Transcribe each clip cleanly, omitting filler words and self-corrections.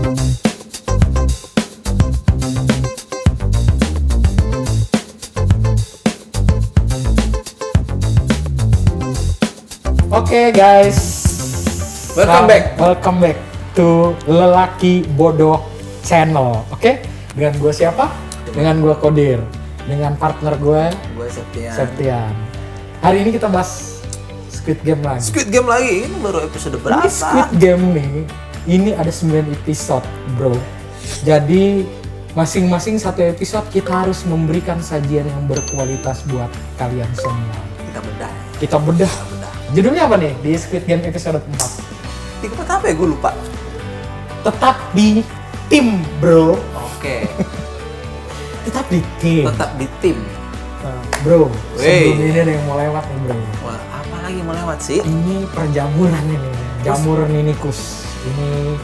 Oke guys, Welcome back to Lelaki Bodoh Channel. Oke, dengan gue siapa? Dengan gue Kodir, dengan partner gue Septian. Hari ini kita bahas Squid Game lagi. Squid Game lagi, ini baru episode berapa? Ini Squid Game nih, ini ada 9 episode bro. Jadi masing-masing satu episode kita harus memberikan sajian yang berkualitas buat kalian semua. Kita bedah. Judulnya apa nih di Squid Game episode 4? Di apa ya? Gue lupa. Tetap di tim, bro. Oke. Tetap di tim. Tetap di tim. Bro, sebelum ini ada yang mau lewat nih, bro. Wah, apa lagi mau lewat sih? Ini perjamuran ini. Jamur ninikus. Ini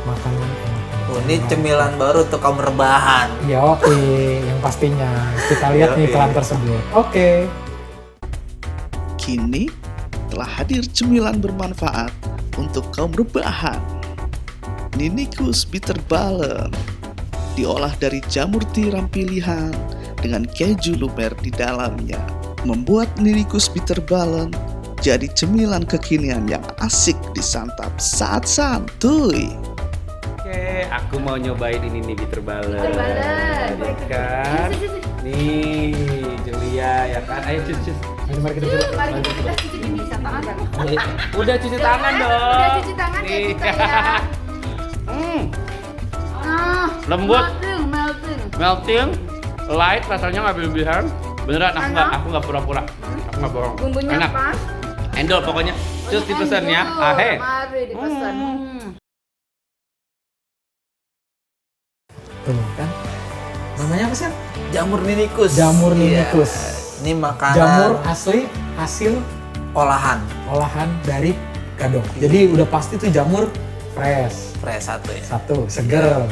makanan enak. Ini cemilan baru untuk kaum rebahan. Ya, oke. Yang pastinya. Kita lihat nih iklan tersebut. Oke. Kini telah hadir cemilan bermanfaat untuk kaum rebahan. Ninikus Bitter Ballen diolah dari jamur tiram pilihan dengan keju lumer di dalamnya, membuat Ninikus Bitter Ballen jadi cemilan kekinian yang asik disantap saat santuy. Oke, aku mau nyobain ini nih Bitter Ballen. Bitter Ballen. Kan? Nih, Julia ya kan. Ayo cus. Mari kita coba. Mari kita cuci ini bisa tangan kan? Udah cuci tangan dong. Udah cuci tangan ya kita ya. Lembut. Melting. Light, rasanya nggak berlebihan. Beneran, aku nggak pura-pura. Aku nggak bohong. Bumbunya Enak. pas. Endol pokoknya. Cus dipesan ya. Ahe. Mari dipesan. Tuh kan. Namanya apa sih? Jamur ninikus. Jamur Iya. ninikus. Ini makanan Jamur asli hasil olahan dari gadok. Jadi udah pasti tuh jamur fresh. satu ya. Satu, seger.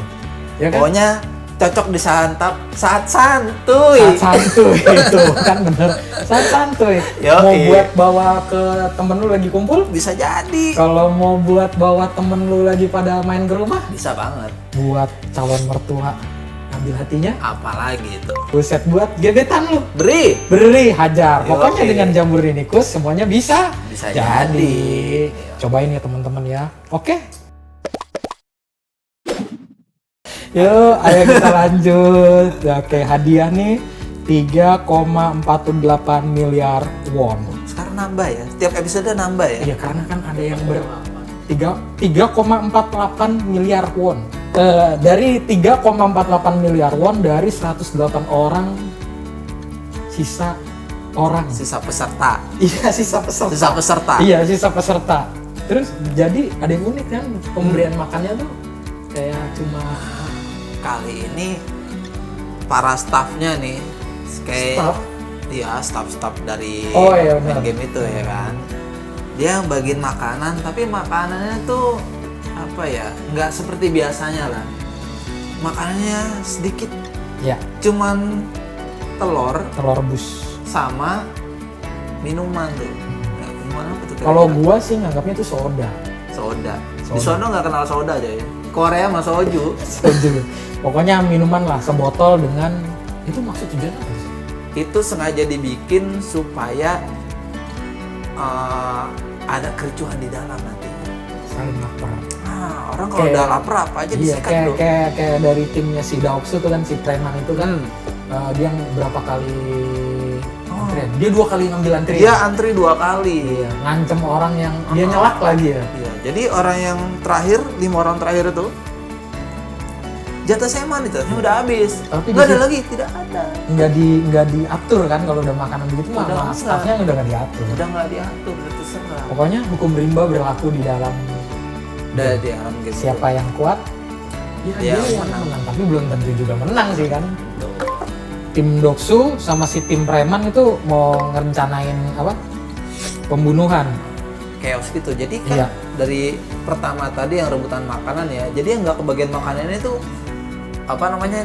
Ya kan? Pokoknya cocok disantap saat santuy. Saat santuy itu kan bener. Saat santuy. Mau buat bawa ke temen lu lagi kumpul? Bisa jadi. Kalau mau buat bawa temen lu lagi pada main ke rumah? Bisa banget. Buat calon mertua ambil hatinya? Apalagi itu. Buset, buat gebetan lu. Beri. Hajar. Pokoknya dengan jamur ninikus semuanya bisa jadi. Cobain ya teman-teman ya. Oke. Yuk, ayo kita lanjut. Oke, hadiah nih 3,48 miliar won. Sekarang nambah ya. Setiap episode nambah ya. Iya, karena kan ada yang 3,48 miliar won. Dari 3,48 miliar won dari 108 orang sisa peserta. Iya, sisa peserta. Iya, sisa peserta. Terus jadi ada yang unik kan pemberian makannya tuh kayak cuma kali ini para staffnya nih kayak staff? Iya, staff dari benar. game itu ya kan. Dia yang bagiin makanan, tapi makanannya tuh apa ya, nggak seperti biasanya lah. Makanannya sedikit. Ya. Cuman telur rebus sama minuman tuh. Minuman apa tuh? Kalau gua sih nganggapnya itu soda. Di sono nggak kenal soda aja ya. Korea mah soju. Pokoknya minuman lah sebotol dengan itu maksud tujuan apa sih? Itu sengaja dibikin supaya ada kericuhan di dalam nanti. Saling lapar. Orang kalau udah lapar apa aja disikat bro. Kayak dari timnya si Daoksu tuh kan, si preman itu kan dia berapa kali antrian? Dia 2 kali ngambil antrian. Dia antri 2 kali. Iya, ngancem orang yang dia nyelak lagi ya. Iya, jadi orang yang terakhir, 5 orang terakhir itu jatah seman itu, udah habis. Tapi nggak ada lagi, tidak ada. Nggak diatur kan kalau udah makanan begitu mah staffnya udah nggak diatur. Udah nggak diatur, udah terserah. Pokoknya hukum rimba berlaku di dalam di dalam game. Siapa yang kuat, dia yang menang. Tapi belum tentu juga menang sih kan. Tim Doksu sama si tim preman itu mau ngerencanain apa? Pembunuhan. Chaos gitu. Jadi kan dari pertama tadi yang rebutan makanan ya. Jadi yang nggak kebagian makanannya itu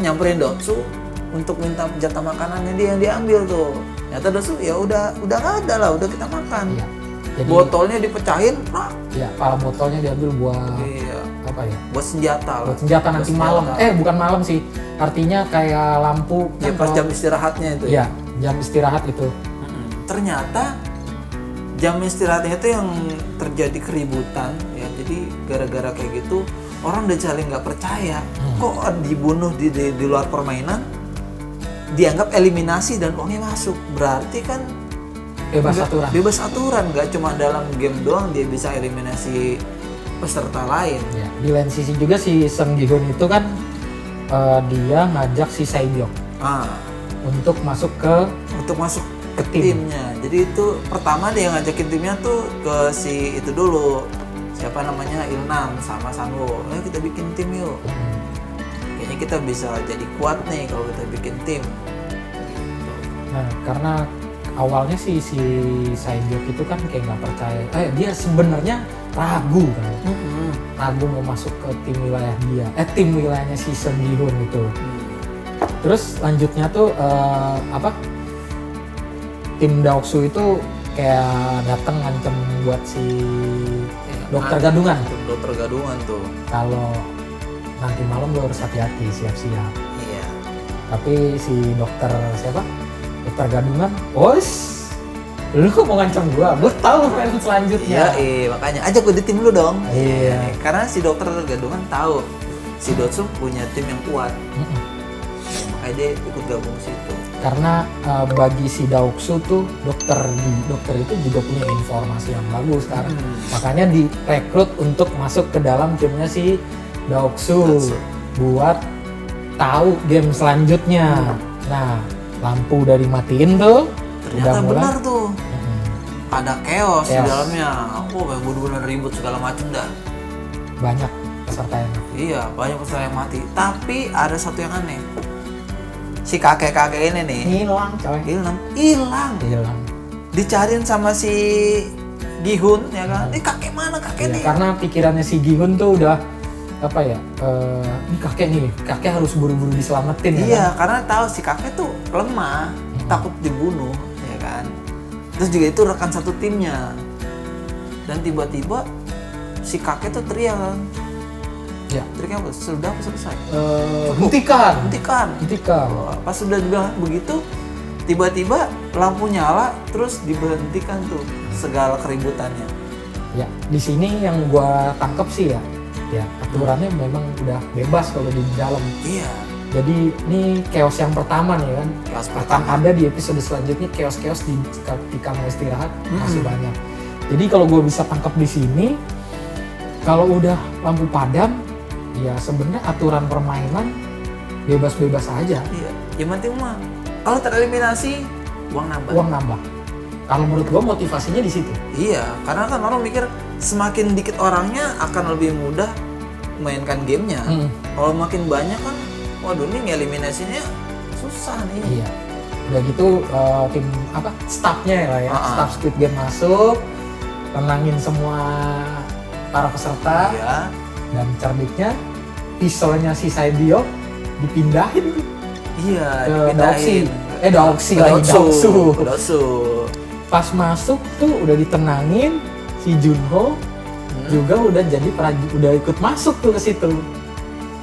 nyamperin Doksu untuk minta jatah makanannya dia yang diambil tuh. Ternyata Doksu ya udah nggak ada lah, udah kita makan. Iya. Jadi, botolnya dipecahin, iya, pala botolnya diambil buat apa ya? Buat senjata lah. Buat senjata nanti malam. Bukan malam sih. Artinya kayak lampu. Ya kan pas kalau- jam istirahatnya itu. Ya, jam istirahat itu. Ternyata jam istirahatnya itu yang terjadi keributan ya. Jadi gara-gara kayak gitu orang udah saling nggak percaya. Kok dibunuh di luar permainan dianggap eliminasi dan uangnya masuk. Berarti kan Bebas aturan. Bebas aturan, nggak cuma dalam game doang dia bisa eliminasi peserta lain. Ya, di lain sisi juga si Sung Gi Hun itu kan dia ngajak si Sae-byeok untuk masuk ke Ke timnya. Jadi itu pertama dia ngajakin timnya tuh ke si itu dulu. Siapa namanya? Ilnam sama Sanwo. Kita bikin tim yuk. Kayaknya kita bisa jadi kuat nih kalau kita bikin tim. Nah, karena awalnya si Sae-byeok itu kan kayak nggak percaya. Dia sebenarnya ragu kan. Ragu mau masuk ke tim wilayah dia. Tim wilayahnya si Sung Gi Hun itu. Terus lanjutnya tuh tim Daoksu itu kayak datang ngancem buat si dokter gadungan. Dokter gadungan tuh. Kalau nanti malam lo harus hati-hati, siap-siap. Iya. Tapi si dokter siapa? Dokter gadungan, lu kok mau ngancam gua tahu plan selanjutnya. Iya, makanya ajak gue di tim lu dong. Iya. Karena si dokter gadungan tahu si Dotsu punya tim yang kuat. Makanya dia ikut gabung situ. Karena bagi si Daoksu tuh dokter itu juga punya informasi yang bagus kan. Makanya direkrut untuk masuk ke dalam timnya si Daoksu buat tahu game selanjutnya. Nah, lampu udah dimatiin tuh. Ternyata udah mulai. benar tuh. Ada chaos di Chaos. dalamnya. Kayak bener-bener ribut segala macem dah. Banyak pesertanya. Iya, banyak peserta yang mati. Tapi ada satu yang aneh. Si kakek-kakek ini nih, Hilang coy. hilang. Dicariin sama si Gi-hun ya kan. Ini kakek mana kakek Iya, nih? karena pikirannya si Gi-hun tuh udah apa ya? Ini kakek harus buru-buru diselamatin ya Iya, kan? karena tahu si kakek tuh lemah, takut dibunuh, ya kan. Terus juga itu rekan satu timnya. Dan tiba-tiba si kakek tuh teriak kan. Ya. Teriak apa? Sudah apa selesai? Hentikan. Pas sudah bilang begitu, tiba-tiba lampu nyala, terus diberhentikan tuh segala keributannya. Ya, di sini yang gua tangkep sih ya aturannya memang udah bebas kalau di dalam. Iya. Jadi ini chaos yang pertama nih kan. Chaos Akan pertama. ada di episode selanjutnya chaos di ketika mau istirahat masih banyak. Jadi kalau gua bisa tangkap di sini, kalau udah lampu padam, ya sebenarnya aturan permainan bebas-bebas aja. Iya. Yang penting mah kalau tereliminasi uang nambah. Uang nambah. Kalau menurut gua motivasinya di situ. Iya, karena kan orang mikir semakin dikit orangnya akan lebih mudah mainkan gamenya. Kalau makin banyak kan, waduh ini eliminasinya susah nih. Iya. Udah gitu tim staffnya ya, staff Squid Game masuk, tenangin semua para peserta. Iya. Dan cerdiknya pisaunya si Sae-byeok dipindahin Iya, ke dipindahin. Daoksu. Pas masuk tuh udah ditenangin, si Junho juga udah ikut masuk tuh ke situ,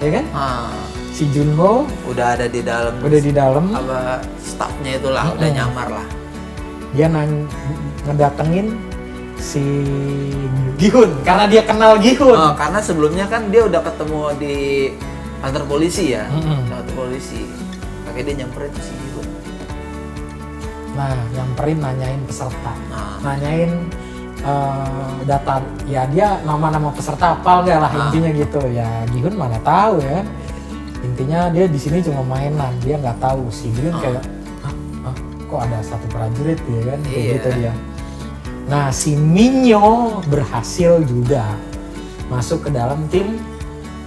ya kan? Si Junho Udah ada di dalam. Apa staffnya itulah, udah nyamar lah. Dia ngedatengin si Gi-hun karena dia kenal Gi-hun. Karena sebelumnya kan dia udah ketemu di kantor polisi ya, kantor polisi. Kakek dia nyamperin ke si Gi-hun. Nah, nyamperin nanyain peserta, nanyain data, ya dia nama-nama peserta apal nggak lah intinya gitu. Ya Gi-hun mana tahu ya. Intinya dia di sini cuma mainan, dia nggak tahu. Si Gi-hun kayak, kok ada satu prajurit ya kan, kayak gitu dia. Nah, si Minyo berhasil juga masuk ke dalam tim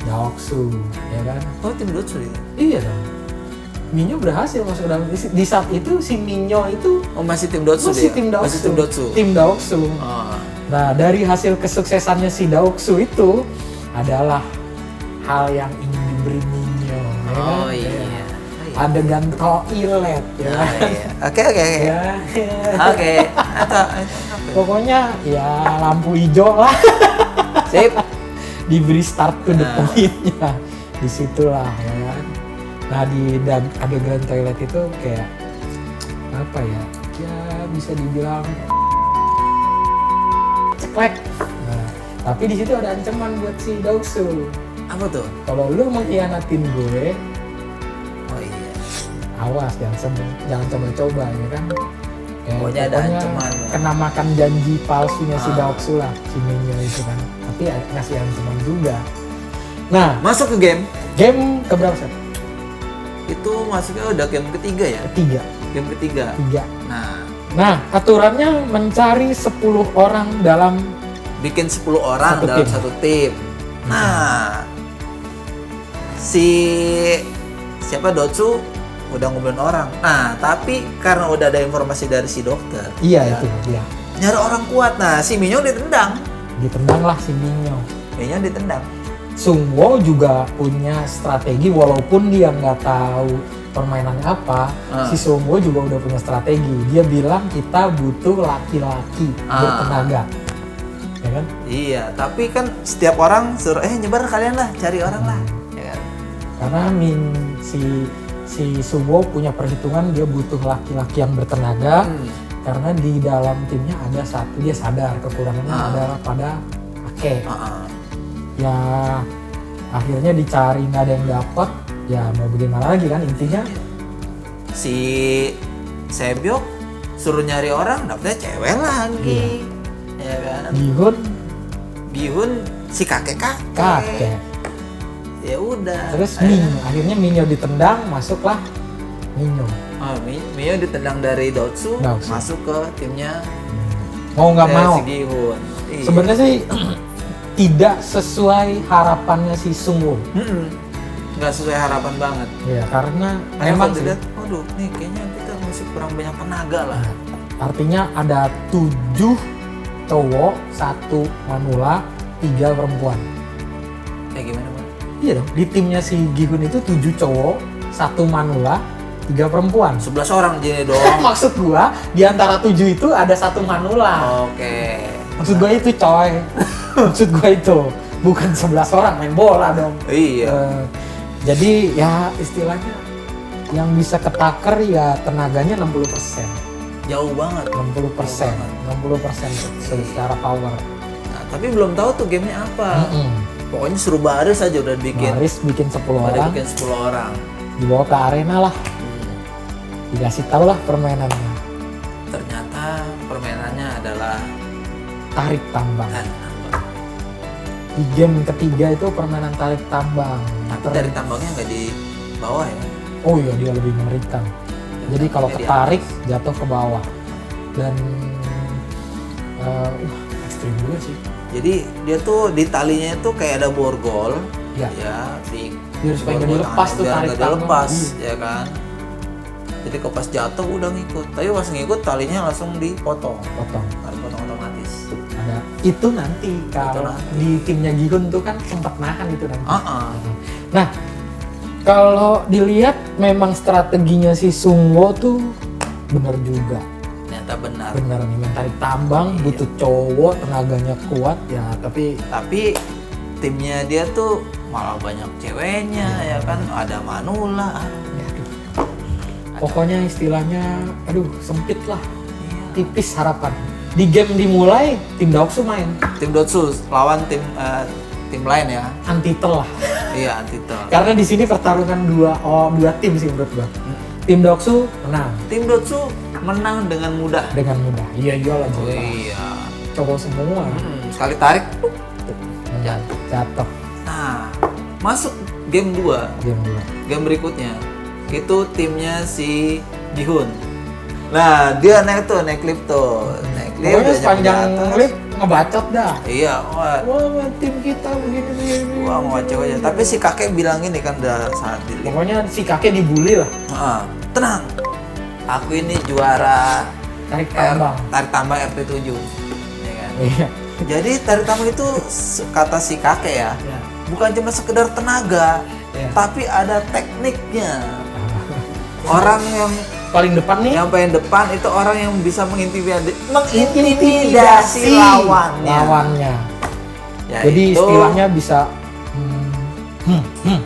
Daoksu, ya kan? Oh, tim Dotsu ya? Iya dong. Minyo berhasil masuk ke dalam di saat itu si Minyo itu masih tim Dotsu masih dia? tim Daoksu. Masih tim Dotsu. Tim Daoksu. Nah, dari hasil kesuksesannya si Daoksu itu adalah hal yang ingin diberi Minyo, ya kan? Iya. Adegan toilet, ya. Oke. Ya. Oke. Atau Pokoknya ya lampu hijau lah. sip. diberi start to the Nah. point-nya. Disitulah ya kan. Nah di adegan toilet itu kayak apa ya? Ya bisa dibilang ceklek. Nah, tapi di situ ada ancaman buat si Deoksu. Apa tuh? Kalau lu mengkhianatin gue, Oh iya. awas jangan coba-coba ya kan. Ya, Pokoknya ada ancaman. Kena makan janji palsunya si Ah. Deoksu lah, si Minyo itu kan. Tapi ngasih ancaman juga. Nah, Masuk ke game. game keberapa set? Itu masuknya udah game ketiga ya? Ketiga. Game ketiga. Nah, Nah, aturannya mencari 10 orang dalam bikin 10 orang Satu dalam tim. satu tim. Nah, siapa Dotsu udah ngumpulin orang. Nah, tapi karena udah ada informasi dari si dokter, iya ya, itu dia. nyari orang kuat. Nah, si Minyo ditendang. Ditendang lah si Minyo. Minyo ditendang. Sungwo juga punya strategi walaupun dia nggak tahu permainannya apa. Si Sungwo juga udah punya strategi. Dia bilang kita butuh laki-laki bertenaga. Ya kan? Iya, tapi kan setiap orang suruh nyebar kalian lah, cari orang lah. Ya kan? Karena si Sungwo punya perhitungan dia butuh laki-laki yang bertenaga. Karena di dalam timnya ada satu, dia sadar kekurangannya adalah pada Ake. Ya akhirnya dicari nggak ada yang dapat, ya mau bagaimana lagi kan, intinya Si Sebyok suruh nyari orang, dapetnya cewek lagi. Ya kan? Bihun si kakek. Ya udah. Terus akhirnya Minyo ditendang, masuklah Minyo. Minyo ditendang dari Dotsu, Dotsu. masuk ke timnya Mau nggak mau. si Gihun. Iya. Sebenarnya sih tidak sesuai harapannya si Sungwoo. Nggak sesuai harapan banget. Ya karena Memang memang sih, dilihat, waduh, nih kayaknya kita masih kurang banyak tenaga lah. artinya ada 7 cowok, 1 manula, 3 perempuan. Kayak gimana, Bang? Iya dong. Di timnya si Gihun itu 7 cowok, 1 manula, 3 perempuan. 11 orang jadi dong. Maksud gua di antara 7 itu ada 1 manula. Oke. Maksud gua itu coy. Maksud gua itu bukan 11 orang main bola dong. Iya. Jadi ya istilahnya yang bisa ketaker ya tenaganya 60%. Jauh banget. 60%. 60% secara power. Nah, tapi belum tahu tuh gamenya apa. Pokoknya suruh baris aja udah bikin. Baris bikin 10 Udah orang, bikin 10 orang. dibawa ke arena lah. Dikasih tahu lah permainannya. Ternyata permainannya adalah Tarik tambang. tarik tambang. Di game ketiga itu permainan tarik tambang. Tapi dari tambangnya nggak di bawah ya. Oh iya, dia lebih mengerikan. Jadi kalau Jadi ketarik jatuh ke bawah. Dan ekstrim juga sih. Jadi dia tuh di talinya itu kayak ada borgol. Ya. Ya, di Biar supaya nggak borgol dilepas tangan, tuh biar tarik nggak tambang. dilepas, Iya. ya kan. Jadi kalau pas jatuh udah ngikut. Tapi pas ngikut talinya langsung dipotong. Potong. Harus potong otomatis. Ada itu nanti kalau nanti. di timnya Gihun tuh kan sempat nahan itu nanti. Nah, kalau dilihat memang strateginya si Sungwo tuh benar juga. Ternyata benar. Benar nih, main tarik tambang Iya. butuh cowok, tenaganya kuat ya, tapi Tapi timnya dia tuh malah banyak ceweknya, ya kan. Ada Manula. ya, aduh. Pokoknya istilahnya aduh sempit lah. Iya. Tipis harapan. Di game dimulai tim Deoksu main Tim Dotsu lawan tim lain ya. antitel lah. Iya, Antitel. Karena di sini pertarungan dua tim sih menurut gua. Tim Deoksu menang Tim Dotsu menang dengan mudah. dengan mudah. Iya iyalah Oh jelas. iya. Cowok semua. Sekali tarik. Jatuh. Jatuh. Nah, masuk game 2, Game 2. game berikutnya. Itu timnya si Gihun. Nah, dia naik klip tuh. Naik klip. Pokoknya dia sepanjang nyampe di atas. klip ngebacot dah. Iya, wah. Wah, tim kita begini. Wah, mau kacau aja. Tapi si kakek bilang gini kan udah saat di lift. Pokoknya si kakek dibully lah. Tenang. Aku ini juara Tarik tambang. tarik tambang RT7. Ya kan? Iya. Jadi tarik tambang itu kata si kakek ya, Ya. bukan cuma sekedar tenaga, Ya. tapi ada tekniknya. Orang yang Paling depan nih. paling depan itu orang yang bisa mengintimidasi lawannya. Lawannya. Ya, Jadi itu- istilahnya bisa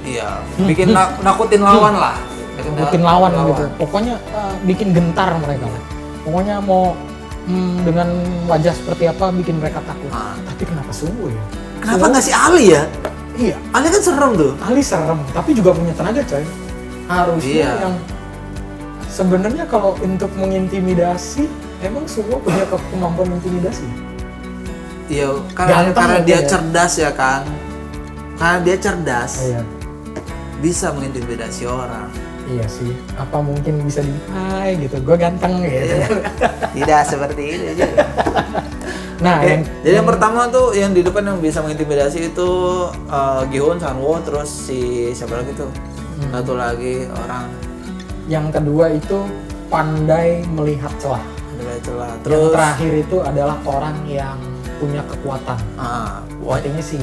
Iya, bikin nakutin lawan lah. bikin lawan gitu. Pokoknya bikin gentar mereka lah. Pokoknya mau dengan wajah seperti apa bikin mereka takut. Tapi kenapa Suwo ya? Kenapa Suwo- nggak si Ali ya? Iya, Ali kan serem tuh. Ali serem, tapi juga punya tenaga coy. Harusnya Iya. yang sebenarnya kalau untuk mengintimidasi, emang Suwo punya kemampuan intimidasi. Iya, karena Ganteng dia ya. cerdas ya kan. Karena dia cerdas, Iya. bisa mengintimidasi orang. Iya sih. Apa mungkin bisa di hai gitu. Gue ganteng gitu. Tidak seperti itu juga. Nah, Oke, yang jadi yang pertama tuh yang di depan yang bisa mengintimidasi itu Gi-hun, Sanwo, terus si siapa lagi tuh? Satu lagi orang yang kedua itu pandai melihat celah. ada celah. Yang Terus terakhir itu adalah orang yang punya kekuatan. Artinya si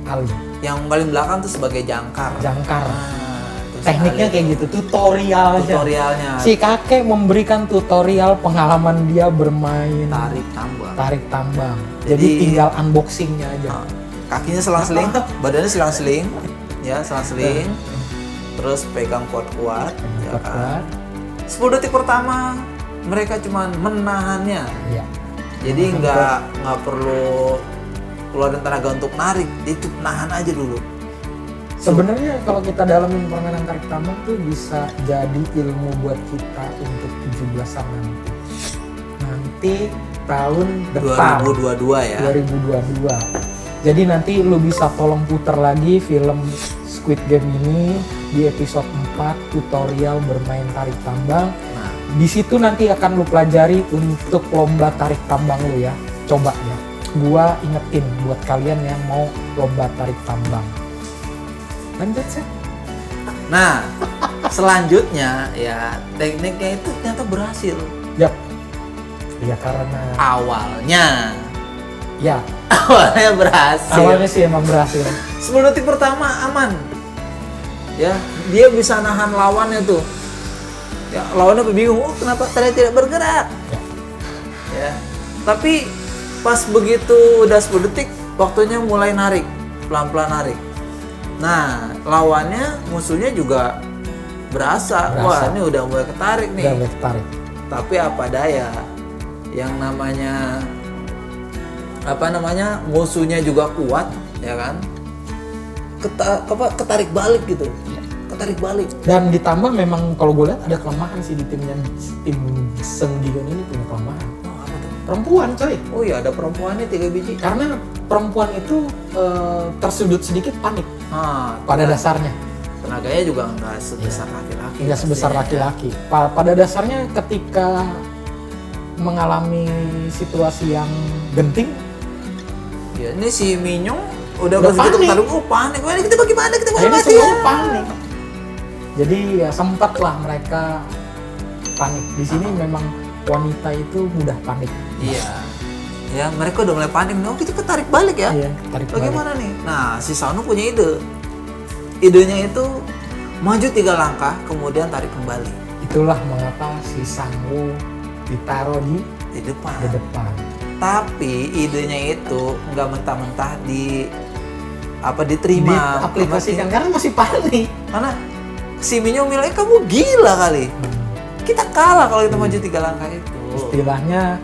Ali, yang paling belakang tuh sebagai jangkar. jangkar. Terus Tekniknya Ali, kayak gitu, tutorialnya. tutorialnya Si kakek memberikan tutorial pengalaman dia bermain tarik tambang. Jadi Jadi- tinggal unboxingnya aja. Kakinya selang-seling, badannya selang-seling, ya selang-seling. Terus pegang kuat-kuat, ya kan. 10 detik pertama mereka cuman menahannya. Iya. Jadi nggak perlu keluarin tenaga untuk narik, dia cuma nahan aja dulu. Sebenarnya kalau kita dalamin permainan tarik tambang tuh bisa jadi ilmu buat kita untuk 17-an nanti. Nanti tahun depan 2022 ya. 2022. Jadi nanti lu bisa tolong putar lagi film Squid Game ini di episode 4 tutorial bermain tarik tambang. Nah, Di situ nanti akan lu pelajari untuk lomba tarik tambang lu ya. Coba ya. Gua ingetin buat kalian yang mau lomba tarik tambang. Lanjut sih. nah selanjutnya ya tekniknya itu ternyata berhasil. Yap. Ya karena Awalnya berhasil. awalnya sih emang berhasil. 10 detik pertama aman. Ya, dia bisa nahan lawannya tuh. Ya, lawannya bingung, oh kenapa tadi tidak bergerak? Ya. Tapi pas begitu udah 10 detik, waktunya mulai narik, pelan-pelan narik. Nah, lawannya musuhnya juga berasa. Wah, ini udah mulai ketarik nih. Udah mulai ketarik. Tapi apa daya, yang namanya musuhnya juga kuat, ya kan? Ketarik balik gitu, ketarik balik. Dan ditambah memang kalau gue lihat ada kelemahan sih di tim Seng Gi-hun ini punya kelemahan. Oh, apa tuh? Perempuan coy. Oh iya, ada perempuannya 3 biji. Karena perempuan itu tersudut sedikit panik pada dasarnya. Tenaganya juga nggak sebesar laki-laki. Tidak sebesar pastinya. laki-laki. Pada dasarnya ketika mengalami situasi yang genting, Ya, ini si Minyong udah Udah begitu panik. ketarik, oh panik. Wah, ini kita bagaimana? Kita mau akhirnya mati semua ya. panik. Jadi ya sempatlah mereka panik. Di sini memang wanita itu mudah panik. Iya. Ya, mereka udah mulai panik. Oh, kita ketarik balik ya. Iya, tarik balik. Bagaimana nih? Nah, si Sanu punya ide. Idenya itu maju 3 langkah, kemudian tarik kembali Itulah mengapa si Sangwoo ditaruh di di depan. depan. Tapi idenya itu nggak mentah-mentah diterima. Diaplikasikan karena masih panik. Karena si Minyo bilang, kamu gila kali. Kita kalah kalau kita maju 3 langkah itu. Istilahnya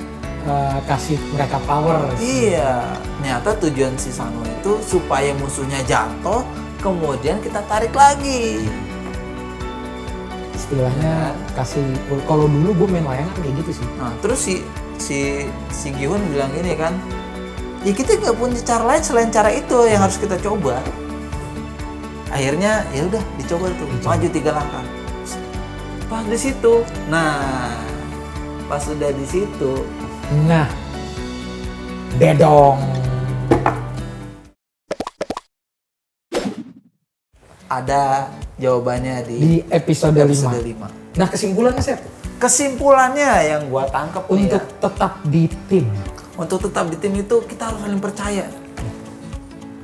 kasih mereka power. Iya. Ternyata tujuan si Sano itu supaya musuhnya jatuh, kemudian kita tarik lagi. Istilahnya kasih. Kalau dulu gue main layangan kayak gitu sih. Nah, terus si Gi-hun bilang gini kan, ya kita nggak punya cara lain selain cara itu yang harus kita coba. Akhirnya ya udah dicoba tuh, maju 3 langkah. Pas di situ, nah pas udah di situ, Nah, dedong. ada jawabannya Di episode 5. episode 5. Nah, kesimpulannya Seth, Kesimpulannya yang gua tangkap nih untuk ya, tetap di tim. untuk tetap di tim itu kita harus saling percaya.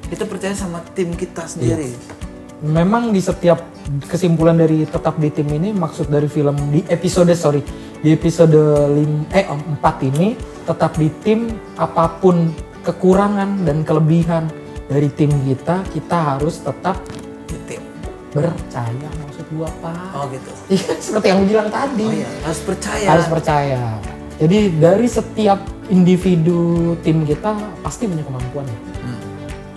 Kita percaya sama tim kita sendiri. Memang di setiap kesimpulan dari tetap di tim ini, maksud dari film di episode 4 ini tetap di tim, apapun kekurangan dan kelebihan dari tim kita harus tetap Di tim. percaya. Maksud gua apa? Oh gitu. Iya, seperti yang lu bilang tadi. Oh iya, harus percaya. Harus percaya. Jadi dari setiap individu tim kita pasti punya kemampuan.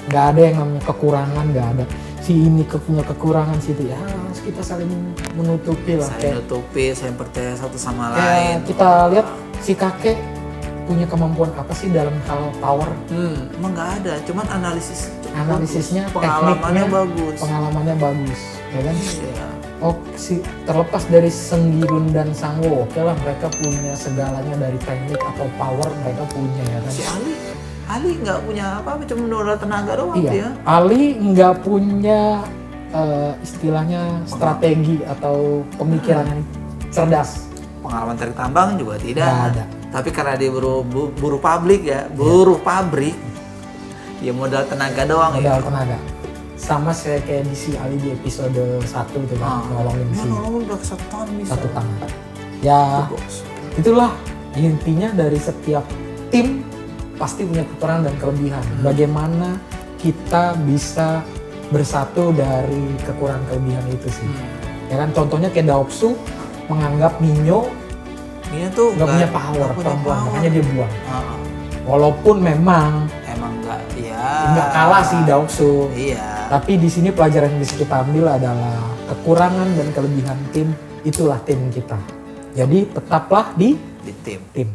Nggak ada yang namanya kekurangan, nggak ada si ini punya kekurangan, si itu ya harus kita saling menutupi lah. Saya nutupi, saya percaya satu sama Kayak lain. kita lihat si kakek punya kemampuan apa sih dalam hal power? Emang nggak ada, cuman Analisisnya, pengalamannya tekniknya, bagus. Pengalamannya bagus, ya kan? Iya. Oh, terlepas dari Senggirun dan Sangwo, oke lah mereka punya segalanya dari teknik atau power mereka punya ya kan? Si Ali nggak punya apa-apa, cuma modal tenaga doang dia. Iya, Ali nggak punya istilahnya strategi atau pemikiran yang cerdas. Pengalaman tarik tambang juga tidak. Nggak ada. Tapi karena dia buruh pabrik ya, buruh pabrik, ya modal tenaga doang Modal ya. tenaga. Sama saya kayak di si Ali di episode 1 tuh kan, nolongin si Nolongin udah 1 tahun bisa. 1 tangan. Ya, Bos. itulah intinya dari setiap tim pasti punya kekurangan dan kelebihan. Bagaimana kita bisa bersatu dari kekurangan kelebihan itu sih. Ya kan contohnya kayak Daopsu menganggap Minyo Dia tuh nggak punya power nggak punya perempuan, power. makanya dia buang. Ah, Walaupun memang emang ya. nggak kalah sih Daopsu. Iya. Tapi di sini pelajaran yang bisa kita ambil adalah kekurangan dan kelebihan tim, itulah tim kita. Jadi tetaplah di Di tim. tim.